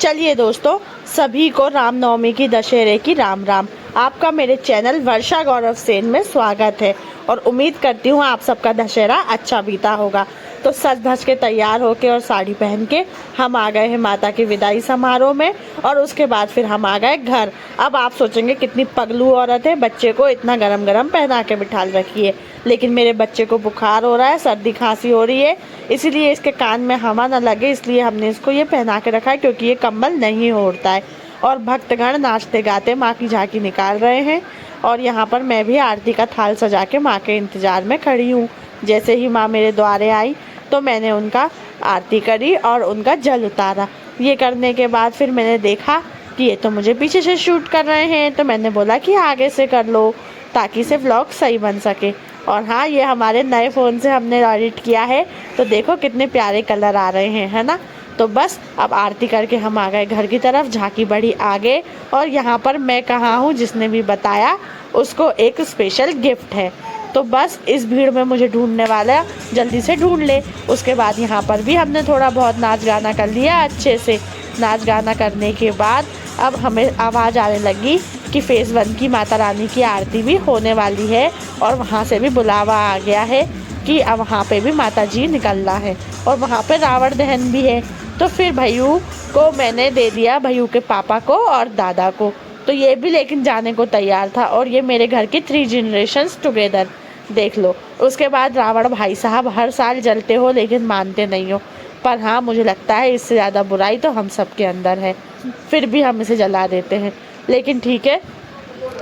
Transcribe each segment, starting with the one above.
चलिए दोस्तों, सभी को रामनवमी की, दशहरे की राम राम। आपका मेरे चैनल वर्षा गौरव सेन में स्वागत है और उम्मीद करती हूँ आप सबका दशहरा अच्छा बीता होगा। तो सज धज के तैयार होके और साड़ी पहन के हम आ गए हैं माता की विदाई समारोह में, और उसके बाद फिर हम आ गए घर। अब आप सोचेंगे कितनी पगलू औरत है, बच्चे को इतना गरम गरम पहना के बिठा रखी है। लेकिन मेरे बच्चे को बुखार हो रहा है, सर्दी खांसी हो रही है, इसीलिए इसके कान में हवा न लगे इसलिए हमने इसको ये पहना के रखा है, क्योंकि ये कम्बल नहीं ओढ़ता है। और भक्तगण नाचते गाते माँ की झांकी निकाल रहे हैं, और यहाँ पर मैं भी आरती का थाल सजा के माँ के इंतज़ार में खड़ी हूँ। जैसे ही माँ मेरे द्वारे आई तो मैंने उनका आरती करी और उनका जल उतारा। ये करने के बाद फिर मैंने देखा कि ये तो मुझे पीछे से शूट कर रहे हैं, तो मैंने बोला कि आगे से कर लो ताकि से व्लॉग सही बन सके। और हाँ, ये हमारे नए फ़ोन से हमने एडिट किया है, तो देखो कितने प्यारे कलर आ रहे हैं, है ना। तो बस अब आरती करके हम आ गए घर की तरफ, झांकी बढ़ी आगे। और यहाँ पर मैं कहाँ हूँ, जिसने भी बताया उसको एक स्पेशल गिफ्ट है। तो बस इस भीड़ में मुझे ढूंढने वाला जल्दी से ढूंढ ले। उसके बाद यहाँ पर भी हमने थोड़ा बहुत नाच गाना कर लिया अच्छे से। नाच गाना करने के बाद अब हमें आवाज़ आने लगी कि फेज़ 1 की माता रानी की आरती भी होने वाली है, और वहाँ से भी बुलावा आ गया है कि अब वहाँ पे भी माता जी निकलना है, और वहाँ पे रावण दहन भी है। तो फिर भैयू को मैंने दे दिया, भैयू के पापा को और दादा को। तो ये भी लेकिन जाने को तैयार था, और ये मेरे घर की 3 जनरेशन्स टुगेदर, देख लो। उसके बाद रावण भाई साहब हर साल जलते हो लेकिन मानते नहीं हो, पर हाँ मुझे लगता है इससे ज़्यादा बुराई तो हम सब के अंदर है, फिर भी हम इसे जला देते हैं। लेकिन ठीक है,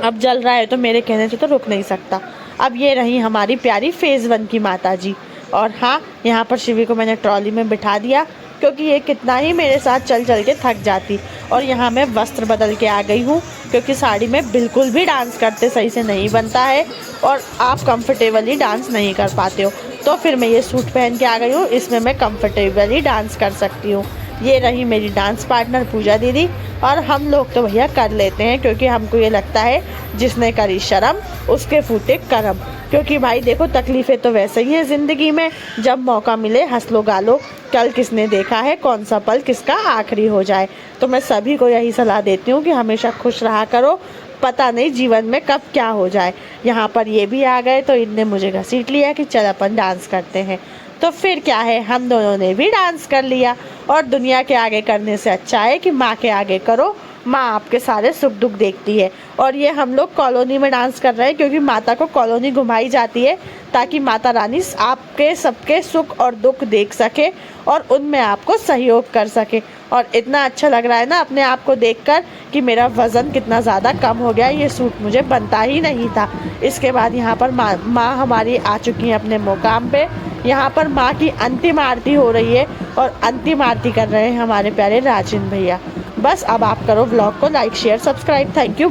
अब जल रहा है तो मेरे कहने से तो रुक नहीं सकता। अब ये रही हमारी प्यारी फेज़ 1 की माता जी। और हाँ, यहाँ पर शिवी को मैंने ट्रॉली में बिठा दिया, क्योंकि ये कितना ही मेरे साथ चल चल के थक जाती। और यहाँ मैं वस्त्र बदल के आ गई हूँ, क्योंकि साड़ी में बिल्कुल भी डांस करते सही से नहीं बनता है, और आप कंफर्टेबली डांस नहीं कर पाते हो। तो फिर मैं ये सूट पहन के आ गई हूँ, इसमें मैं कंफर्टेबली डांस कर सकती हूँ। ये रही मेरी डांस पार्टनर पूजा दीदी। और हम लोग तो भैया कर लेते हैं, क्योंकि हमको ये लगता है जिसने करी शर्म उसके फूटे करम। क्योंकि भाई देखो, तकलीफ़ें तो वैसे ही हैं ज़िंदगी में, जब मौका मिले हंस लो गा लो। कल किसने देखा है कौन सा पल किसका आखिरी हो जाए। तो मैं सभी को यही सलाह देती हूँ कि हमेशा खुश रहा करो, पता नहीं जीवन में कब क्या हो जाए। यहाँ पर ये भी आ गए तो इनने मुझे घसीट लिया कि चल अपन डांस करते हैं। तो फिर क्या है, हम दोनों ने भी डांस कर लिया। और दुनिया के आगे करने से अच्छा है कि माँ के आगे करो, माँ आपके सारे सुख दुख देखती है। और ये हम लोग कॉलोनी में डांस कर रहे हैं, क्योंकि माता को कॉलोनी घुमाई जाती है ताकि माता रानी आपके सबके सुख और दुख देख सके और उनमें आपको सहयोग कर सके। और इतना अच्छा लग रहा है ना अपने आप को देखकर कि मेरा वज़न कितना ज़्यादा कम हो गया। ये सूट मुझे बनता ही नहीं था। इसके बाद यहाँ पर माँ हमारी आ चुकी हैं अपने मुकाम पे। यहाँ पर माँ की अंतिम आरती हो रही है, और अंतिम आरती कर रहे हैं हमारे प्यारे राजन भैया। बस अब आप करो व्लॉग को like share subscribe. Thank you.